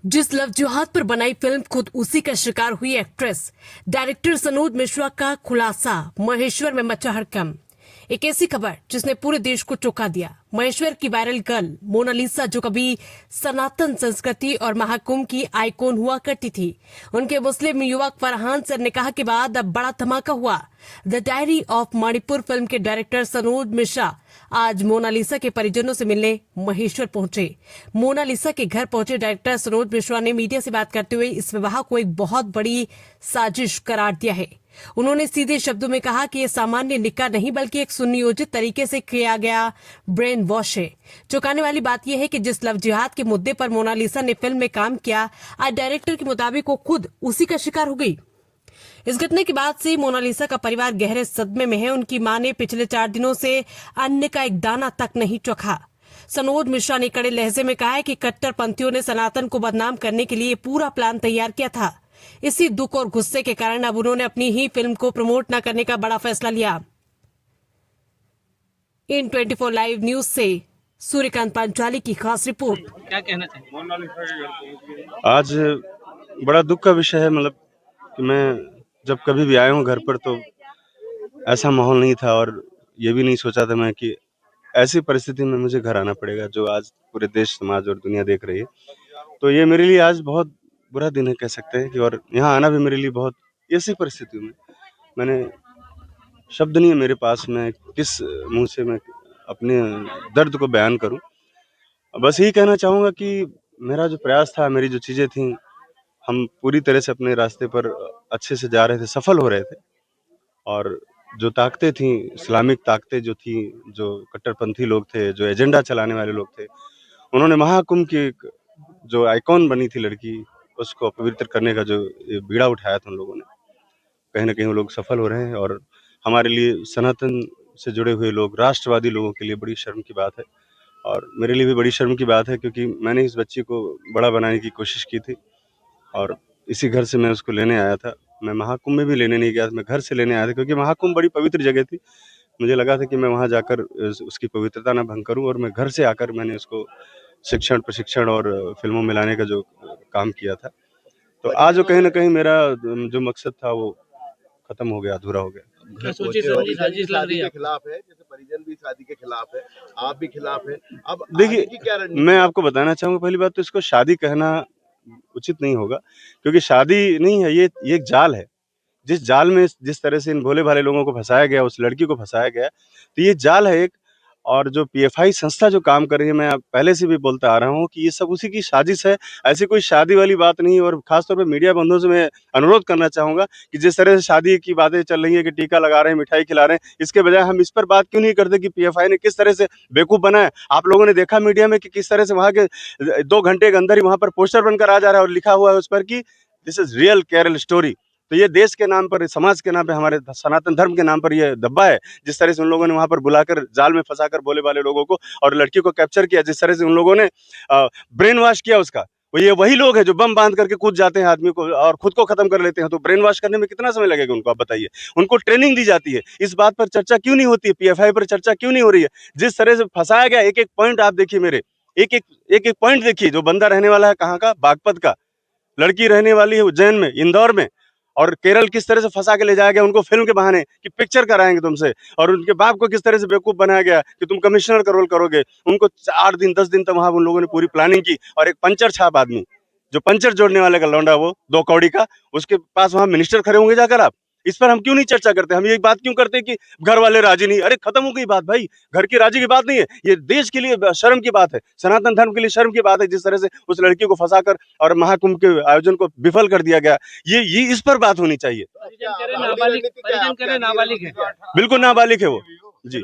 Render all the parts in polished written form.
जिस लव जिहाद पर बनाई फिल्म खुद उसी का शिकार हुई एक्ट्रेस डायरेक्टर सनोज मिश्रा का खुलासा। महेश्वर में मचा हड़कंप। एक ऐसी खबर जिसने पूरे देश को चौंका दिया। महेश्वर की वायरल गर्ल मोनालिसा, जो कभी सनातन संस्कृति और महाकुंभ की आइकॉन हुआ करती थी, उनके मुस्लिम युवक फरहान से निकाह के बाद अब बड़ा धमाका हुआ। The diary of Manipur film के डायरेक्टर सनोज मिश्रा आज मोनालिसा के परिजनों से मिलने महेश्वर पहुंचे। मोनालिसा के घर पहुंचे डायरेक्टर सनोज मिश्रा ने मीडिया से बात करते हुए इस विवाह को एक बहुत बड़ी साजिश करार दिया है। उन्होंने सीधे शब्दों में कहा कि यह सामान्य निकाह नहीं बल्कि एक सुनियोजित तरीके से किया गया ब्रेन वॉश है। चौंकाने वाली बात यह है कि जिस लव जिहाद के मुद्दे पर मोनालिसा ने फिल्म में काम किया, आज डायरेक्टर के मुताबिक वो खुद उसी का शिकार हो गई। इस घटना के बाद से मोनालिसा का परिवार गहरे सदमे में है। उनकी मां ने पिछले 4 दिनों से अन्न का एक दाना तक नहीं चखा। सनोज मिश्रा ने कड़े लहजे में कहा है कि कट्टरपंथियों ने सनातन को बदनाम करने के लिए पूरा प्लान तैयार किया था। इसी दुख और गुस्से के कारण अब उन्होंने अपनी ही फिल्म को प्रमोट न करने का बड़ा फैसला लिया। इन 24 लाइव न्यूज से सूर्यकांत पांचाली की खास रिपोर्ट। क्या कहना चाहिए? आज बड़ा दुख का विषय है। मतलब कि मैं जब कभी भी आया हूँ घर पर तो ऐसा माहौल नहीं था, और ये भी नहीं सोचा था मैं कि ऐसी परिस्थिति में मुझे घर आना पड़ेगा, जो आज पूरे देश, समाज और दुनिया देख रही है। तो ये मेरे लिए आज बहुत बुरा दिन है, कह सकते हैं कि, और यहाँ आना भी मेरे लिए बहुत, ऐसी परिस्थिति में मैंने, शब्द नहीं है मेरे पास, मैं किस मुँह से मैं अपने दर्द को बयान करूँ। बस यही कहना चाहूँगा कि मेरा जो प्रयास था, मेरी जो चीज़ें थीं, हम पूरी तरह से अपने रास्ते पर अच्छे से जा रहे थे, सफल हो रहे थे। और जो ताकतें थीं, इस्लामिक ताकतें जो थीं, जो कट्टरपंथी लोग थे, जो एजेंडा चलाने वाले लोग थे, उन्होंने महाकुंभ की एक जो आइकॉन बनी थी लड़की, उसको अपवित्र करने का जो ये बीड़ा उठाया था उन लोगों ने, कहीं न कहीं वो लोग सफल हो रहे हैं। और हमारे लिए, सनातन से जुड़े हुए लोग, राष्ट्रवादी लोगों के लिए बड़ी शर्म की बात है, और मेरे लिए भी बड़ी शर्म की बात है, क्योंकि मैंने इस बच्ची को बड़ा बनाने की कोशिश की थी, और इसी घर से मैं उसको लेने आया था। मैं महाकुंभ में भी लेने नहीं गया था, मैं घर से लेने आया था, क्योंकि महाकुंभ बड़ी पवित्र जगह थी। मुझे लगा था कि मैं वहाँ जाकर उसकी पवित्रता ना भंग करूँ, और मैं घर से आकर मैंने उसको शिक्षण, प्रशिक्षण और फ़िल्मों में लाने का जो काम किया था। तो आज जो कहीं न कहीं मेरा जो मकसद था वो खत्म हो गया, अधूरा हो गया। क्या सोची समझी साजिश लग रही है? के खिलाफ है, जैसे परिजन भी शादी के खिलाफ है, आप भी खिलाफ है। अब देखिए, आगे की क्या रणनीति मैं है? आपको बताना चाहूँगा, पहली बात तो इसको शादी कहना उचित नहीं होगा, क्योंकि शादी नहीं है, ये एक जाल है। जिस जाल में जिस तरह से इन भोले-भाले लोगों को फँसाया गया, उस लड़की को फँसाया गया, तो ये जाल है एक। और जो पीएफआई संस्था जो काम कर रही है, मैं पहले से भी बोलता आ रहा हूँ कि ये सब उसी की साजिश है। ऐसी कोई शादी वाली बात नहीं है, और ख़ास तौर पे मीडिया बंधुओं से मैं अनुरोध करना चाहूँगा कि जिस तरह से शादी की बातें चल रही हैं कि टीका लगा रहे हैं, मिठाई खिला रहे हैं, इसके बजाय हम इस पर बात क्यों नहीं करते कि पीएफआई ने किस तरह से बेवकूफ़ बनाया। आप लोगों ने देखा मीडिया में कि किस तरह से वहाँ के 2 घंटे के अंदर ही वहाँ पर पोस्टर बनकर आ जा रहा है, और लिखा हुआ है उस पर कि this is real Kerala story. तो ये देश के नाम पर, समाज के नाम पे, हमारे सनातन धर्म के नाम पर ये दब्बा है। जिस तरह से उन लोगों ने वहाँ पर बुलाकर जाल में फँसाकर भोले-भाले लोगों को और लड़की को कैप्चर किया, जिस तरह से उन लोगों ने ब्रेन वॉश किया उसका, वो ये वही लोग हैं जो बम बाँध करके कूद जाते हैं आदमी को और खुद को खत्म कर लेते हैं। तो ब्रेन वॉश करने में कितना समय लगेगा उनको, आप बताइए? उनको ट्रेनिंग दी जाती है। इस बात पर चर्चा क्यों नहीं होती है? पीएफआई पर चर्चा क्यों नहीं हो रही है? जिस तरह से फँसाया गया, एक-एक पॉइंट आप देखिए मेरे, एक-एक पॉइंट देखिए। जो बंदा रहने वाला है कहाँ का? बागपत का। लड़की रहने वाली है उज्जैन में, इंदौर में, और केरल किस तरह से फंसा के ले जाया गया उनको फिल्म के बहाने कि पिक्चर कराएंगे तुमसे, और उनके बाप को किस तरह से बेवकूफ बनाया गया कि तुम कमिश्नर का रोल करोगे। उनको 4 दिन 10 दिन तक वहां उन लोगों ने पूरी प्लानिंग की, और एक पंचर छाप आदमी, जो पंचर जोड़ने वाले का लौंडा, वो 2 कौड़ी का, उसके पास वहां मिनिस्टर खड़े होंगे जाकर। आप इस पर हम क्यों नहीं चर्चा करते? हम ये बात क्यों करते कि घर वाले राजी नहीं? अरे खत्म हो गई बात भाई, घर की राजी की बात नहीं है, ये देश के लिए शर्म की बात है, सनातन धर्म के लिए शर्म की बात है। जिस तरह से उस लड़की को फंसाकर और महाकुंभ के आयोजन को विफल कर दिया गया, ये इस पर बात होनी चाहिए। परिजन कह रहे नाबालिग, परिजन कह रहे नाबालिग है। बिल्कुल नाबालिग है वो जी,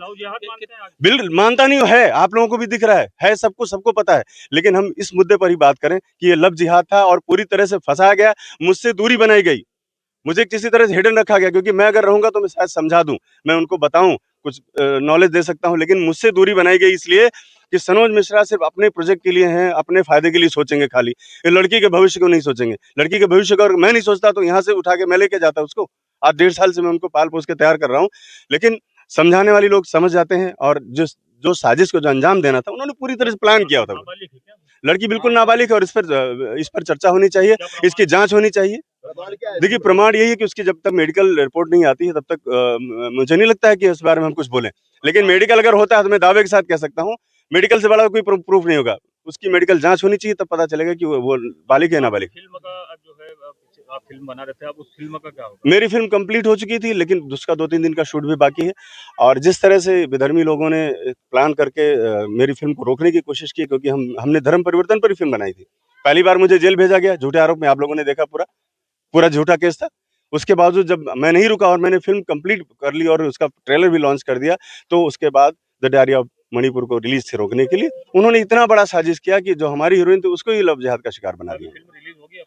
बिल्कुल मानता नहीं है, आप लोगों को भी दिख रहा है, सबको पता है। लेकिन हम इस मुद्दे पर ही बात करें कि ये लव जिहाद था और पूरी तरह से फंसाया गया, मुझसे दूरी बनाई गई, मुझे किसी तरह से हिडन रखा गया, क्योंकि मैं अगर रहूंगा तो मैं शायद समझा दूं, मैं उनको बताऊं, कुछ नॉलेज दे सकता हूं, लेकिन मुझसे दूरी बनाई गई इसलिए कि सनोज मिश्रा सिर्फ अपने प्रोजेक्ट के लिए हैं, अपने फायदे के लिए सोचेंगे खाली, ये लड़की के भविष्य को नहीं सोचेंगे। लड़की के भविष्य को अगर मैं नहीं सोचता तो यहाँ से उठा के मैं लेके जाता उसको। आज 1.5 साल से मैं उनको पाल पोस के तैयार कर रहा हूँ, लेकिन समझाने वाले लोग समझ जाते हैं, और जो साजिश को जो अंजाम देना था उन्होंने पूरी तरह से प्लान किया था। लड़की बिल्कुल नाबालिग है और इस पर चर्चा होनी चाहिए, इसकी जांच होनी चाहिए। देखिए, प्रमाण यही है कि उसकी जब तक मेडिकल रिपोर्ट नहीं आती है तब तक मुझे नहीं लगता है कि इस बारे में हम कुछ बोलें। लेकिन मेडिकल अगर होता है तो मैं दावे के साथ कह सकता हूँ, मेडिकल से बड़ा कोई प्रूफ नहीं होगा। उसकी मेडिकल जांच होनी चाहिए, तब पता चलेगा कि वो बालिग है नाबालिग। फिल्म का जो है आप फिल्म बना रहे थे, अब उस फिल्म का क्या होगा? मेरी फिल्म कंप्लीट हो चुकी थी, लेकिन उसका 2-3 दिन का शूट भी बाकी है। और जिस तरह से विधर्मी लोगों ने प्लान करके मेरी फिल्म को रोकने की कोशिश की, क्योंकि हमने धर्म परिवर्तन पर ही फिल्म बनाई थी। पहली बार मुझे जेल भेजा गया झूठे आरोप में, आप लोगों ने देखा पूरा झूठा केस था। उसके बावजूद जब मैं नहीं रुका और मैंने फिल्म कंप्लीट कर ली और उसका ट्रेलर भी लॉन्च कर दिया, तो उसके बाद द डायरी ऑफ मणिपुर को रिलीज से रोकने के लिए उन्होंने इतना बड़ा साजिश किया कि जो हमारी हीरोइन थी उसको ही लव जिहाद का शिकार बना दिया। फिल्म रिलीज होगी अब?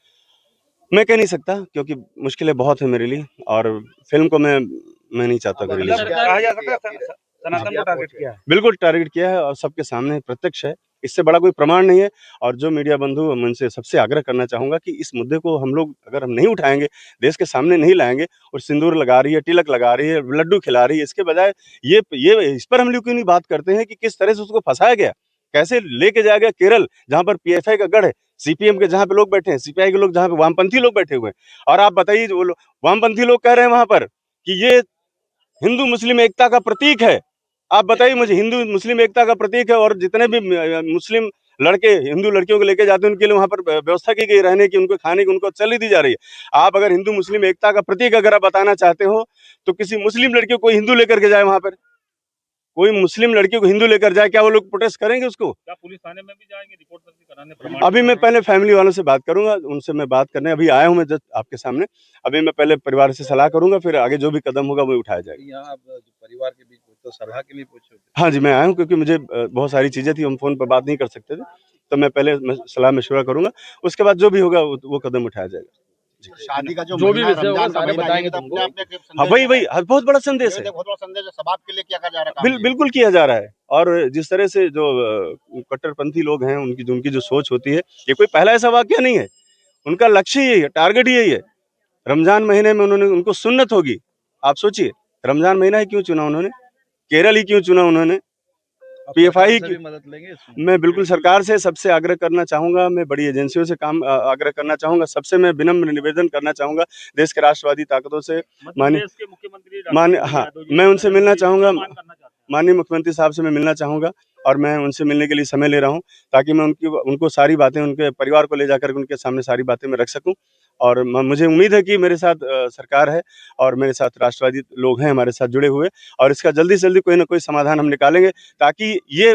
मैं कह नहीं सकता, क्योंकि मुश्किलें बहुत है मेरे लिए और फिल्म को मैं नहीं चाहता कि रिलीज हो। कहा जा सकता है सनातन को टारगेट किया है। बिल्कुल टारगेट किया है और सबके सामने प्रत्यक्ष है, इससे बड़ा कोई प्रमाण नहीं है। और जो मीडिया बंधु, मैं उनसे सबसे आग्रह करना चाहूंगा कि इस मुद्दे को हम लोग अगर हम नहीं उठाएंगे, देश के सामने नहीं लाएंगे, और सिंदूर लगा रही है, तिलक लगा रही है, लड्डू खिला रही है, इसके बजाय ये इस पर हम लोग क्यों नहीं बात करते हैं कि किस तरह से उसको फंसाया गया, कैसे लेके जाया गया केरल, जहां पर पीएफआई का गढ़ है, सीपीएम के जहां पे लोग बैठे हैं, सीपीआई के लोग जहां पे वामपंथी लोग बैठे हुए हैं। और आप बताइए, जो वामपंथी लोग कह रहे हैं वहां पर कि ये हिंदू मुस्लिम एकता का प्रतीक है। आप बताइए मुझे, हिंदू मुस्लिम एकता का प्रतीक है और जितने भी मुस्लिम लड़के हिंदू लड़कियों को लेके जाते हैं उनके लिए वहां पर व्यवस्था की गई रहने की, उनको खाने की, उनको चली दी जा रही है। आप अगर हिंदू मुस्लिम एकता का प्रतीक अगर आप बताना चाहते हो तो किसी मुस्लिम लड़की को कोई हिंदू लेकर के जाए, वहां पर कोई मुस्लिम लड़की को हिंदू लेकर जाए, क्या वो लोग प्रोटेस्ट करेंगे उसको? क्या पुलिस थाने में भी जाएंगे रिपोर्ट दर्ज कराने, प्रमाण अभी मैं पहले फैमिली वालों से बात करूंगा, उनसे मैं बात करने अभी आया हूं मैं जस्ट आपके सामने। अभी मैं पहले परिवार से सलाह करूंगा, फिर आगे जो भी कदम होगा वो उठाया जाएगा। यहाँ आप परिवार के बीच तो सलाह के लिए पूछे थे। हाँ जी, मैं आया हूँ क्योंकि मुझे बहुत सारी चीजें थी, हम फोन पर बात नहीं कर सकते थे, तो मैं पहले सलाह मशवरा करूंगा, उसके बाद जो भी होगा वो कदम उठाया जाएगा। शादी का जो भी महीना, विषय होगा रमजान का सारे महीना, बताएंगे ये तो तुमको। अपने अपने हाँ वही बहुत बड़ा संदेश है, बहुत बड़ा संदेश है समाज के लिए क्या जा रहा है। बिल्कुल किया जा रहा है। और जिस तरह से जो कट्टरपंथी लोग हैं, उनकी जो सोच होती है, ये कोई पहला ऐसा वाकया नहीं है, उनका लक्ष्य यही है, टारगेट यही है। रमजान महीने में उनको सुन्नत होगी। आप सोचिए, रमजान महीना ही क्यों चुना उन्होंने, केरल ही क्यों चुना उन्होंने, पीएफआई की मदद लेंगे। मैं बिल्कुल सरकार से सबसे आग्रह करना चाहूंगा, मैं बड़ी एजेंसियों से आग्रह करना चाहूंगा, सबसे मैं विनम्र निवेदन करना चाहूंगा, देश के राष्ट्रवादी ताकतों से, माननीय प्रदेश के मुख्यमंत्री हाँ, मैं उनसे मिलना चाहूंगा, माननीय मुख्यमंत्री साहब से मैं मिलना चाहूंगा और मैं उनसे मिलने के लिए समय ले रहा हूं, ताकि मैं उनको सारी बातें, उनके परिवार को ले जाकर उनके सामने सारी बातें मैं रख सकूं। और मुझे उम्मीद है कि मेरे साथ सरकार है और मेरे साथ राष्ट्रवादी लोग हैं हमारे साथ जुड़े हुए, और इसका जल्दी से जल्दी कोई ना कोई समाधान हम निकालेंगे, ताकि ये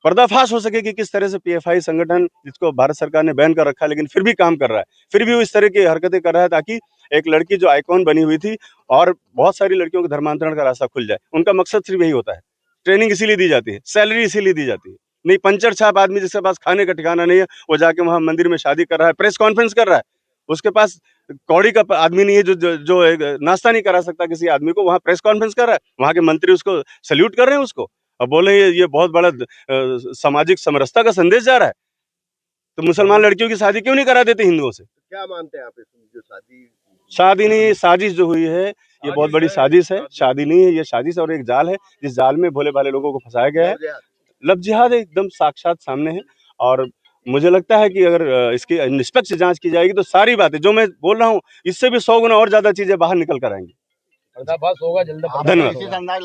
पर्दाफाश हो सके कि किस तरह से पीएफआई संगठन, जिसको भारत सरकार ने बैन कर रखा है लेकिन फिर भी काम कर रहा है, फिर भी वो इस तरह की हरकतें कर रहा है, ताकि एक लड़की जो आइकॉन बनी हुई थी और बहुत सारी लड़कियों के धर्मांतरण का रास्ता खुल जाए। उनका मकसद सिर्फ यही होता है, ट्रेनिंग इसीलिए दी जाती है, सैलरी इसीलिए दी जाती है। नहीं, पंचर छाप आदमी जिसके पास खाने का ठिकाना नहीं है, वो जाके वहां मंदिर में शादी कर रहा है, प्रेस कॉन्फ्रेंस कर रहा है, उसके पास कौड़ी का आदमी नहीं है जो नाश्ता नहीं करा सकता किसी आदमी को, वहां प्रेस कॉन्फ्रेंस कर रहा है, वहां के मंत्री उसको सल्यूट कर रहे हैं उसको, और बोले ये बहुत बड़ा सामाजिक समरसता का संदेश जा रहा है। तो मुसलमान लड़कियों की शादी क्यों नहीं करा देते हिंदुओं से? क्या मानते हैं आप इसमें, जो शादी नहीं, साजिश जो हुई है, ये बहुत बड़ी साजिश है, शादी नहीं है, ये साजिश और एक जाल है, जिस जाल में भोले भाले लोगों को फंसाया गया है। लव जिहाद एकदम साक्षात सामने है, और मुझे लगता है कि अगर इसकी निष्पक्ष जांच की जाएगी तो सारी बातें जो मैं बोल रहा हूँ, इससे भी 100 गुना और ज्यादा चीजें बाहर निकल कर आएंगी। पर्दाफाश होगा जल्द। धन्यवाद।